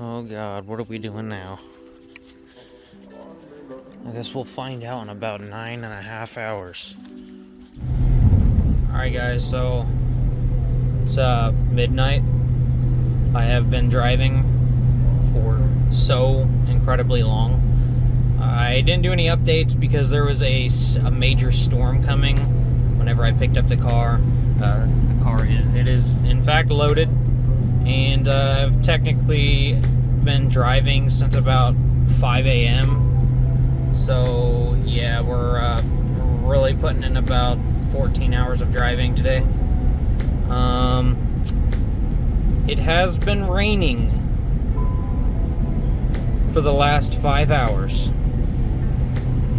Oh God, what are we doing now? I guess we'll find out in about 9.5 hours. Alright guys, so it's midnight. I have been driving for so incredibly long. I didn't do any updates because there was a major storm coming whenever I picked up the car. The car is in fact loaded, and I've technically been driving since about 5 a.m. So yeah, we're really putting in about 14 hours of driving today. It has been raining for the last 5 hours.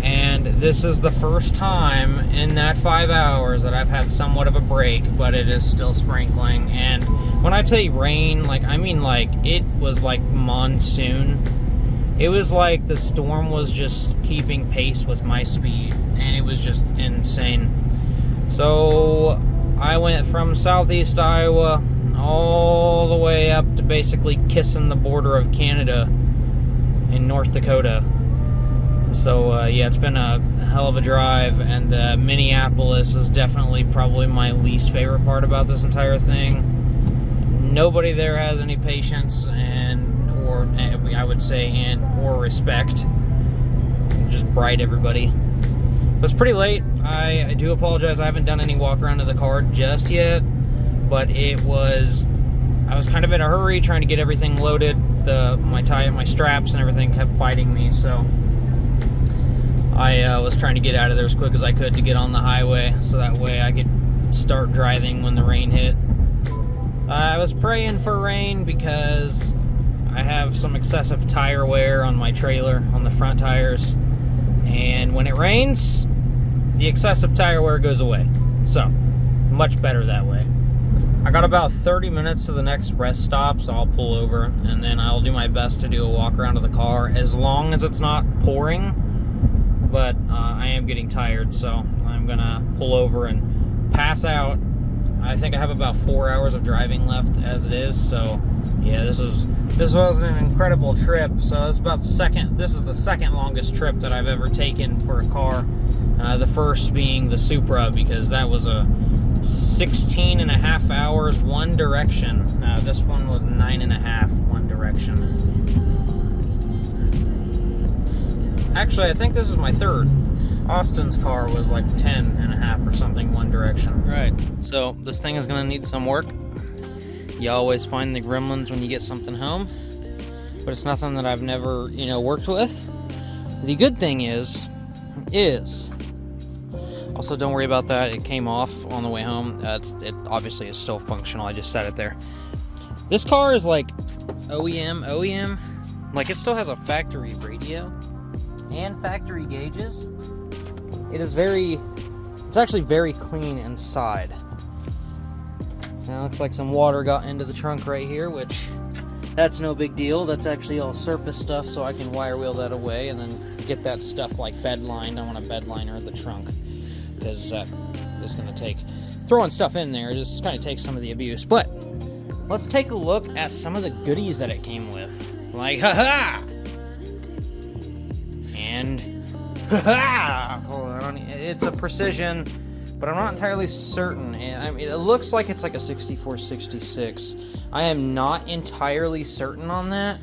And this is the first time in that 5 hours that I've had somewhat of a break, but it is still sprinkling. And when I tell you rain, like, I mean, like, it was like monsoon. It was like the storm was just keeping pace with my speed, and it was just insane. So I went from southeast Iowa all the way up to basically kissing the border of Canada in North Dakota. So yeah, it's been a hell of a drive, and Minneapolis is definitely probably my least favorite part about this entire thing. Nobody there has any patience or respect. Just bride everybody. But it's pretty late. I do apologize. I haven't done any walk around of the car just yet, but I was kind of in a hurry trying to get everything loaded. My straps and everything kept fighting me, so I was trying to get out of there as quick as I could to get on the highway, so that way I could start driving when the rain hit. I was praying for rain because I have some excessive tire wear on my trailer, on the front tires, and when it rains, the excessive tire wear goes away. So, much better that way. I got about 30 minutes to the next rest stop, so I'll pull over, and then I'll do my best to do a walk around of the car, as long as it's not pouring. But I am getting tired, so I'm gonna pull over and pass out. I think I have about 4 hours of driving left as it is, so yeah, this was an incredible trip. So this is the second longest trip that I've ever taken for a car. The first being the Supra, because that was a 16.5 hours one direction. This one was 9.5 one direction. Actually, I think this is my third. Austin's car was like 10.5 or something one direction. Right, so this thing is gonna need some work. You always find the gremlins when you get something home, but it's nothing that I've never, worked with. The good thing is, also don't worry about that, it came off on the way home. It obviously is still functional, I just set it there. This car is like OEM, like it still has a factory radio and factory gauges. It's actually very clean inside. Now, looks like some water got into the trunk right here, which that's no big deal. That's actually all surface stuff, so I can wire wheel that away and then get that stuff like bed lined. I want a bed liner at the trunk, because it's going to take throwing stuff in there. Just kind of takes some of the abuse. But let's take a look at some of the goodies that it came with. Like, haha! And haha! Hold on, it's a Precision, but I'm not entirely certain. I mean, it looks like it's like a 6466. I am not entirely certain on that.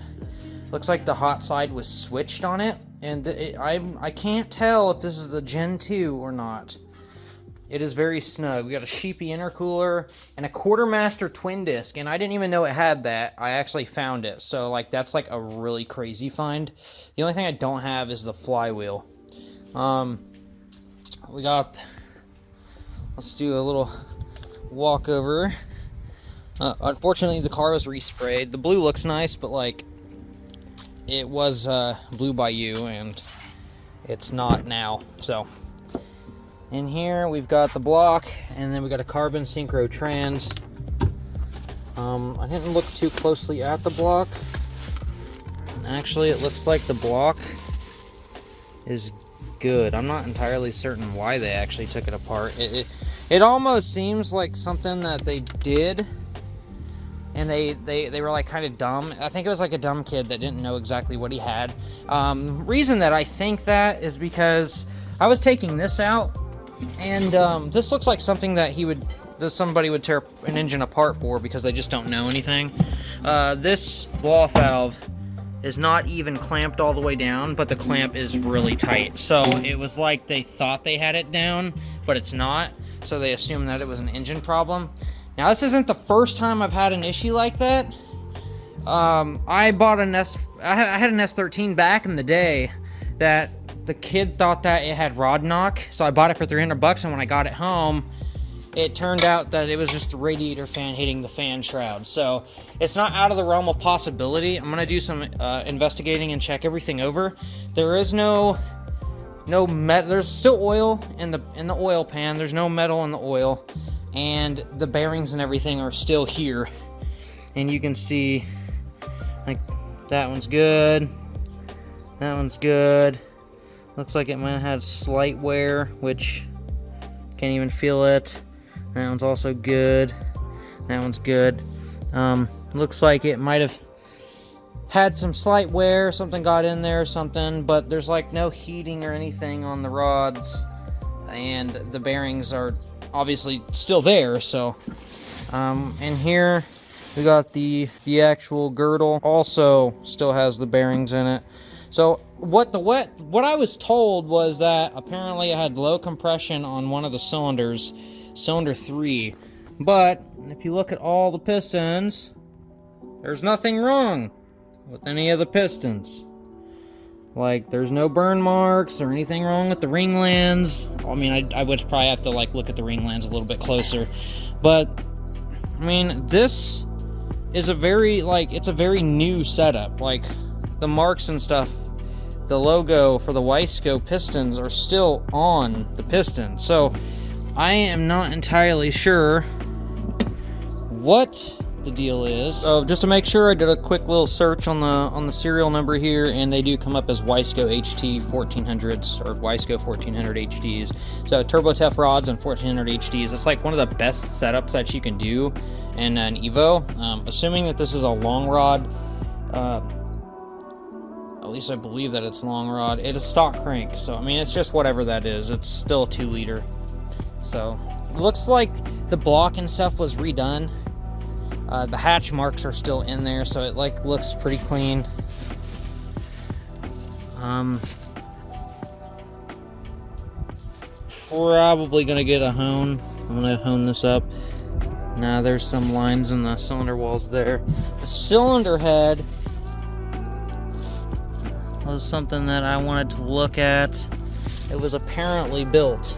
Looks like the hot side was switched on it, and I can't tell if this is the Gen 2 or not. It is very snug. We got a sheepy intercooler and a quartermaster twin disc, and I didn't even know it had that. I actually found it, so like that's like a really crazy find. The only thing I don't have is the flywheel. Let's do a little walk over. Unfortunately, the car was resprayed. The blue looks nice, but like it was blue by you, and it's not now. So in here we've got the block, and then we got a carbon synchro trans. I didn't look too closely at the block. Actually, it looks like the block is good. I'm not entirely certain why they actually took it apart. It almost seems like something that they did and they were like kind of dumb. I think it was like a dumb kid that didn't know exactly what he had. Reason that I think that is because I was taking this out, and this looks like something that somebody would tear an engine apart for, because they just don't know anything. This blow-off valve is not even clamped all the way down, but the clamp is really tight. So it was like they thought they had it down, but it's not. So they assumed that it was an engine problem. Now, this isn't the first time I've had an issue like that. I bought I had an S13 back in the day that the kid thought that it had rod knock. So I bought it for 300 bucks, and when I got it home, it turned out that it was just the radiator fan hitting the fan shroud. So it's not out of the realm of possibility. I'm gonna do some investigating and check everything over. There is no metal. There's still oil in the oil pan. There's no metal in the oil, and the bearings and everything are still here. And you can see, like, that one's good. That one's good. Looks like it might have had slight wear, which can't even feel it. That one's also good. That one's good. Looks like it might have had some slight wear. Something got in there or something, but there's like no heating or anything on the rods, and the bearings are obviously still there. So, and here we got the actual girdle. Also, still has the bearings in it. So what I was told was that apparently it had low compression on one of the cylinders. Cylinder 3, but if you look at all the pistons, there's nothing wrong with any of the pistons. Like, there's no burn marks or anything wrong with the ring lands. I mean, I would probably have to like look at the ring lands a little bit closer, but I mean, this is a very it's a very new setup. Like, the marks and stuff, the logo for the Wiseco pistons are still on the piston. So I am not entirely sure what the deal is. So just to make sure, I did a quick little search on the serial number here, and they do come up as Wiseco HT 1400s or Wiseco 1400 HTs. So TurboTef rods and 1400 HTs. It's like one of the best setups that you can do in an Evo. Assuming that this is a long rod, at least I believe that it's long rod. It is stock crank, so I mean, it's just whatever that is. It's still a 2 liter. So, it looks like the block and stuff was redone. The hatch marks are still in there, so it like looks pretty clean. Probably gonna get a hone. I'm gonna hone this up. Now there's some lines in the cylinder walls there. The cylinder head was something that I wanted to look at. It was apparently built,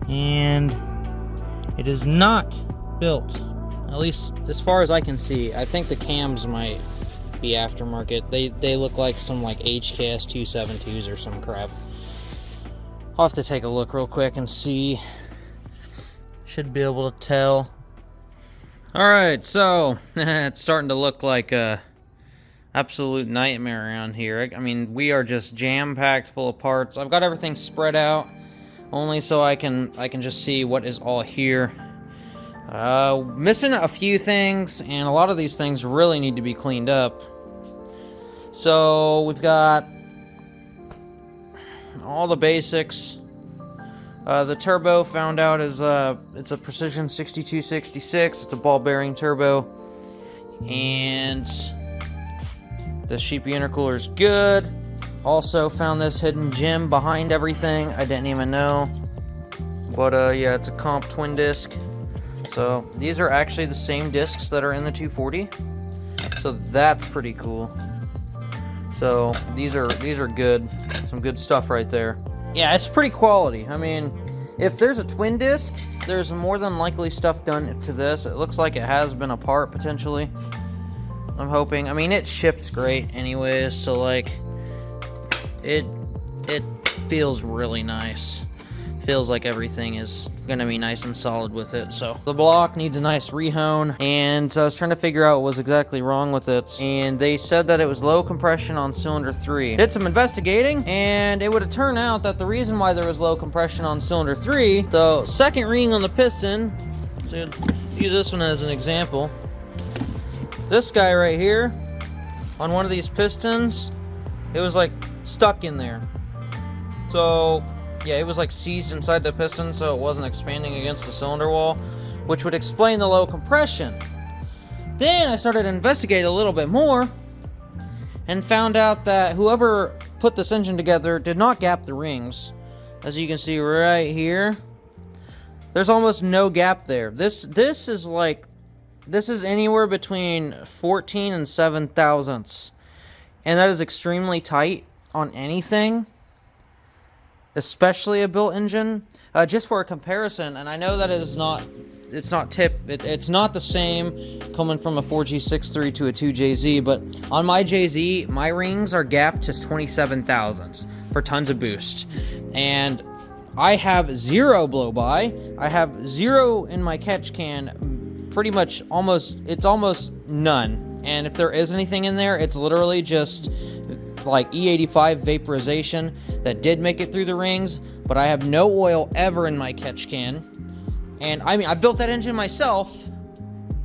and it is not built, at least as far as I can see. I think the cams might be aftermarket. They look like some like HKS 272s or some crap. I'll have to take a look real quick and see. Should be able to tell. Alright, so it's starting to look like a absolute nightmare around here. I mean, we are just jam-packed full of parts. I've got everything spread out only so I can just see what is all here. Missing a few things, and a lot of these things really need to be cleaned up. So we've got all the basics. The turbo, found out, is it's a Precision 6266. It's a ball bearing turbo, and the Sheepy intercooler is good. Also found this hidden gem behind everything. I didn't even know, but yeah, it's a comp twin disc. So these are actually the same discs that are in the 240. So that's pretty cool. So these are good. Some good stuff right there. Yeah, it's pretty quality. I mean, if there's a twin disc, there's more than likely stuff done to this. It looks like it has been apart potentially. I'm hoping. I mean, it shifts great anyways, so like it feels really nice. Feels like everything is gonna be nice and solid with it. So the block needs a nice rehone, and so I was trying to figure out what was exactly wrong with it, and they said that it was low compression on cylinder 3. Did some investigating, and it would have turned out that the reason why there was low compression on cylinder 3, the second ring on the piston Dude, use this one as an example. This guy right here, on one of these pistons, it was like stuck in there. So yeah, it was like seized inside the piston, so it wasn't expanding against the cylinder wall, which would explain the low compression. Then I started to investigate a little bit more and found out that whoever put this engine together did not gap the rings. As you can see right here, there's almost no gap there. This is anywhere between 14 and 7 thousandths, and that is extremely tight on anything, especially a built engine. Just for a comparison, and I know that it's not the same coming from a 4G63 to a 2JZ, but on my JZ, my rings are gapped to 27 thousandths for tons of boost, and I have 0 blow by. I have 0 in my catch can, pretty much almost none. And if there is anything in there, it's literally just like E85 vaporization that did make it through the rings, but I have no oil ever in my catch can. And I mean, I built that engine myself.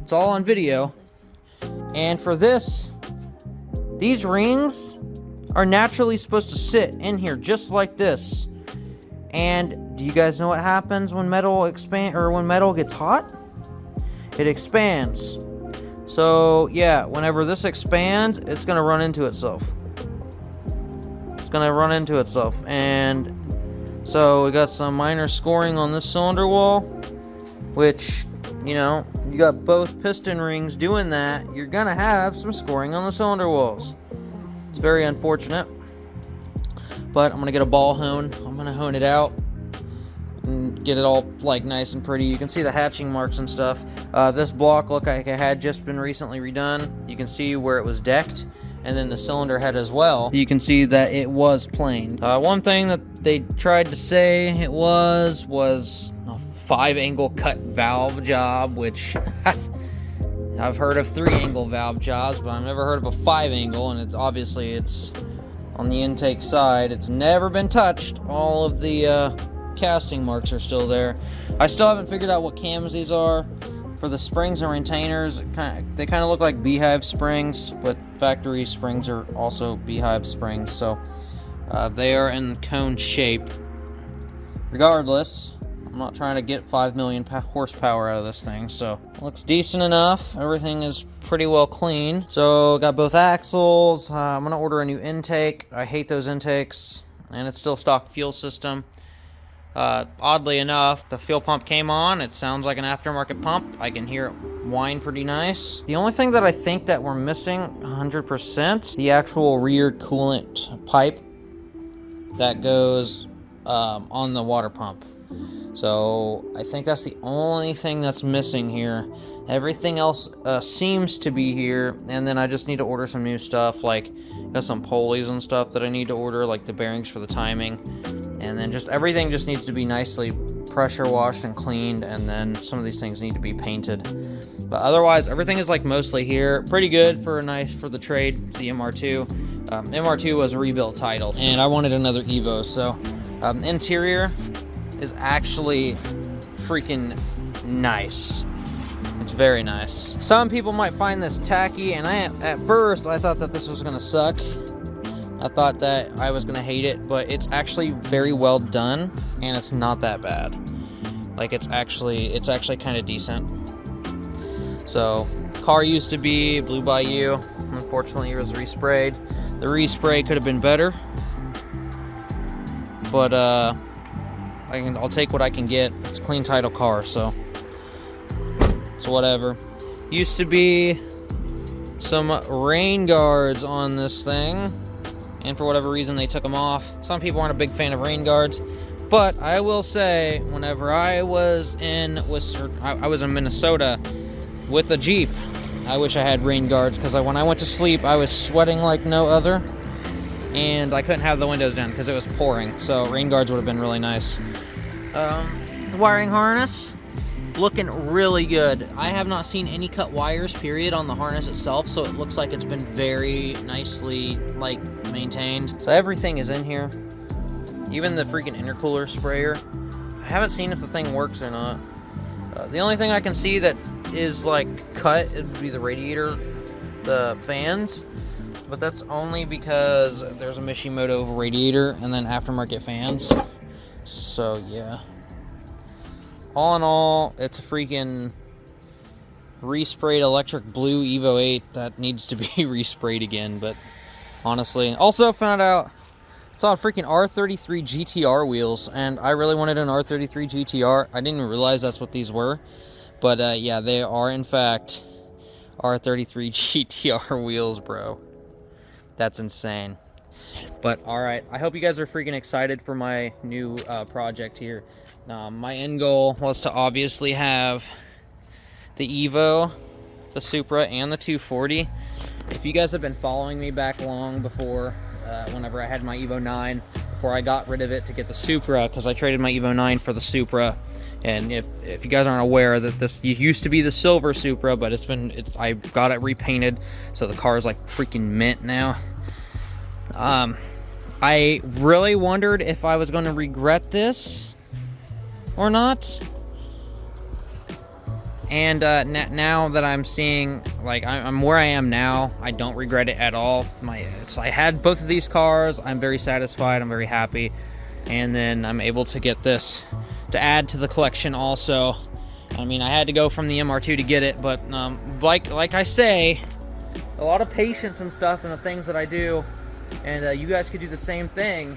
It's all on video. And for this, these rings are naturally supposed to sit in here just like this. And do you guys know what happens when metal gets hot? It expands. So yeah, whenever this expands, it's gonna run into itself. And so we got some minor scoring on this cylinder wall, which, you know, you got both piston rings doing that, you're gonna have some scoring on the cylinder walls. It's very unfortunate. But I'm gonna get a ball hone. I'm gonna hone it out and get it all like nice and pretty. You can see the hatching marks and stuff. This block looked like it had just been recently redone. You can see where it was decked, and then the cylinder head as well. You can see that it was planed. One thing that they tried to say it was a 5-angle cut valve job, which I've heard of 3-angle valve jobs, but I've never heard of a 5-angle, and it's obviously on the intake side. It's never been touched. All of the casting marks are still there. I still haven't figured out what cams these are. For the springs and retainers, they kind of look like beehive springs, but factory springs are also beehive springs, so they are in cone shape. Regardless, I'm not trying to get 5 million horsepower out of this thing, so it looks decent enough. Everything is pretty well clean. So got both axles. I'm gonna order a new intake. I hate those intakes, and it's still stock fuel system. Oddly enough, the fuel pump came on. It sounds like an aftermarket pump. I can hear it whine pretty nice. The only thing that I think that we're missing 100%, the actual rear coolant pipe that goes on the water pump. So I think that's the only thing that's missing here. Everything else seems to be here, and then I just need to order some new stuff, like got some pulleys and stuff that I need to order, like the bearings for the timing, and then just everything just needs to be nicely pressure washed and cleaned, and then some of these things need to be painted. But otherwise, everything is like mostly here. Pretty good for the trade, the MR2. MR2 was a rebuilt title, and I wanted another Evo, so interior is actually freaking nice. It's very nice. Some people might find this tacky, and at first I thought that this was gonna suck. I thought that I was gonna hate it, but it's actually very well done, and it's not that bad. Like it's actually kind of decent. So, car used to be Blue Bayou. Unfortunately, it was resprayed. The respray could have been better, but I'll take what I can get. It's a clean title car, so whatever. Used to be some rain guards on this thing, and for whatever reason they took them off. Some people aren't a big fan of rain guards, but I will say, whenever I was in Minnesota with a Jeep, I wish I had rain guards, because when I went to sleep I was sweating like no other, and I couldn't have the windows down because it was pouring, so rain guards would have been really nice. The wiring harness, looking really good. I have not seen any cut wires, period, on the harness itself, so it looks like it's been very nicely, like, maintained. So everything is in here. Even the freaking intercooler sprayer. I haven't seen if the thing works or not. The only thing I can see that is like cut, it would be the radiator, the fans, but that's only because there's a Mishimoto radiator and then aftermarket fans. So yeah, all in all, it's a freaking resprayed electric blue Evo 8 that needs to be resprayed again. But honestly, also found out it's on freaking R33 GTR wheels, and I really wanted an R33 GTR. I didn't even realize that's what these were, but yeah, they are in fact R33 GTR wheels, bro. That's insane. But alright, I hope you guys are freaking excited for my new project here. My end goal was to obviously have the Evo, the Supra, and the 240. If you guys have been following me back long before, whenever I had my Evo 9, before I got rid of it to get the Supra, because I traded my Evo 9 for the Supra. And if you guys aren't aware, that this used to be the silver Supra, but I got it repainted, so the car is like freaking mint now. I really wondered if I was going to regret this or not. And now that I'm seeing, like, I'm where I am now, I don't regret it at all. I had both of these cars. I'm very satisfied. I'm very happy. And then I'm able to get this to add to the collection also. I mean, I had to go from the MR2 to get it, but like I say, a lot of patience and stuff in the things that I do. And you guys could do the same thing.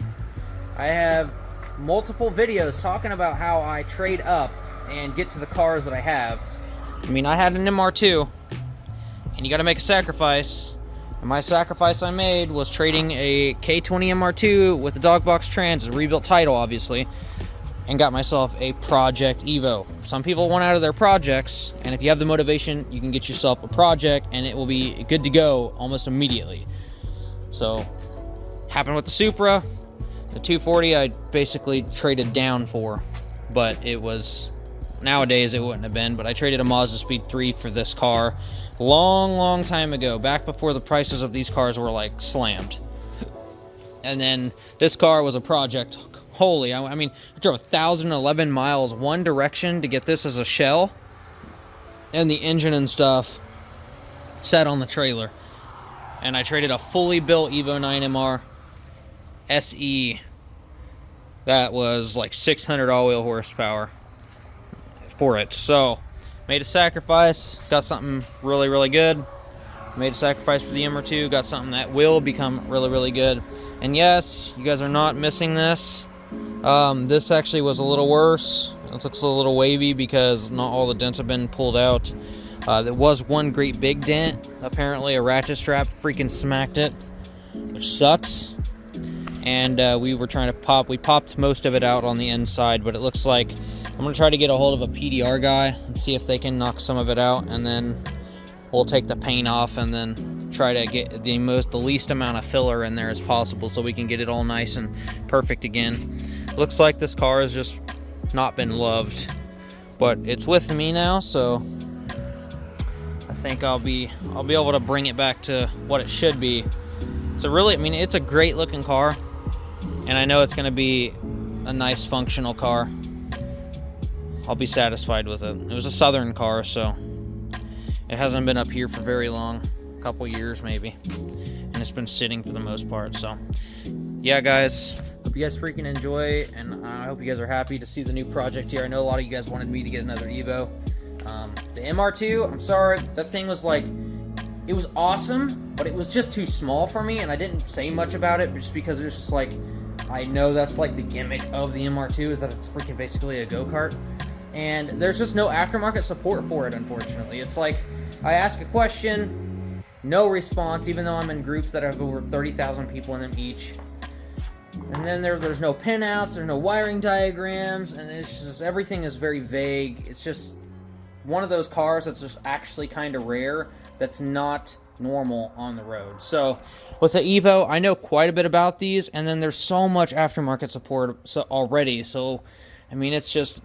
I have multiple videos talking about how I trade up and get to the cars that I have. I mean, I had an MR2, and you gotta make a sacrifice. And my sacrifice I made was trading a K20 MR2 with the dog box trans, a rebuilt title, obviously, and got myself a Project Evo. Some people want out of their projects, and if you have the motivation, you can get yourself a project, and it will be good to go almost immediately. So, happened with the Supra. The 240 I basically traded down for, but it was, nowadays it wouldn't have been, but I traded a Mazda Speed 3 for this car long time ago, back before the prices of these cars were like slammed. And then this car was a project. Holy, I mean, I drove 1,011 miles one direction to get this as a shell, and the engine and stuff sat on the trailer. And I traded a fully built Evo 9 MR SE that was like 600 all-wheel horsepower for it. So, made a sacrifice, got something really good. Made a sacrifice for the MR2, got something that will become really good. And yes, you guys are not missing this. This actually was a little worse. It looks a little wavy because not all the dents have been pulled out. There was one great big dent. Apparently a ratchet strap freaking smacked it, which sucks. And we were trying to we popped most of it out on the inside, but it looks like I'm going to try to get a hold of a PDR guy and see if they can knock some of it out, and then we'll take the paint off and then try to get the least amount of filler in there as possible so we can get it all nice and perfect again. Looks like this car has just not been loved, but it's with me now, so I think I'll be able to bring it back to what it should be. It's it's a great looking car, and I know it's going to be a nice functional car. I'll be satisfied with it. It was a Southern car, so it hasn't been up here for very long, a couple years maybe, and it's been sitting for the most part. So yeah, guys, hope you guys freaking enjoy, and I hope you guys are happy to see the new project here. I know a lot of you guys wanted me to get another Evo. The MR2, I'm sorry, that thing was like, it was awesome, but it was just too small for me, and I didn't say much about it just because it was just like, I know that's like the gimmick of the MR2, is that it's freaking basically a go-kart, and there's just no aftermarket support for it, unfortunately. It's like, I ask a question, no response, even though I'm in groups that have over 30,000 people in them each. And then there's no pinouts, there's no wiring diagrams, and it's just, everything is very vague. It's just one of those cars that's just actually kind of rare, that's not normal on the road. So with the Evo, I know quite a bit about these, and then there's so much aftermarket support already. So I mean, it's just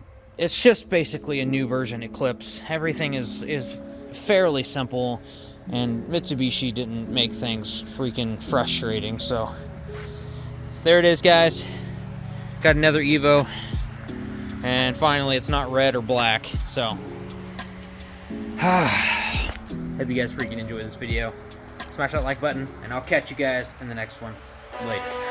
basically a new version Eclipse. Everything is fairly simple, and Mitsubishi didn't make things freaking frustrating. So there it is, guys. Got another Evo, And finally, it's not red or black. So, hope you guys freaking enjoy this video. Smash that like button, and I'll catch you guys in the next one. Later.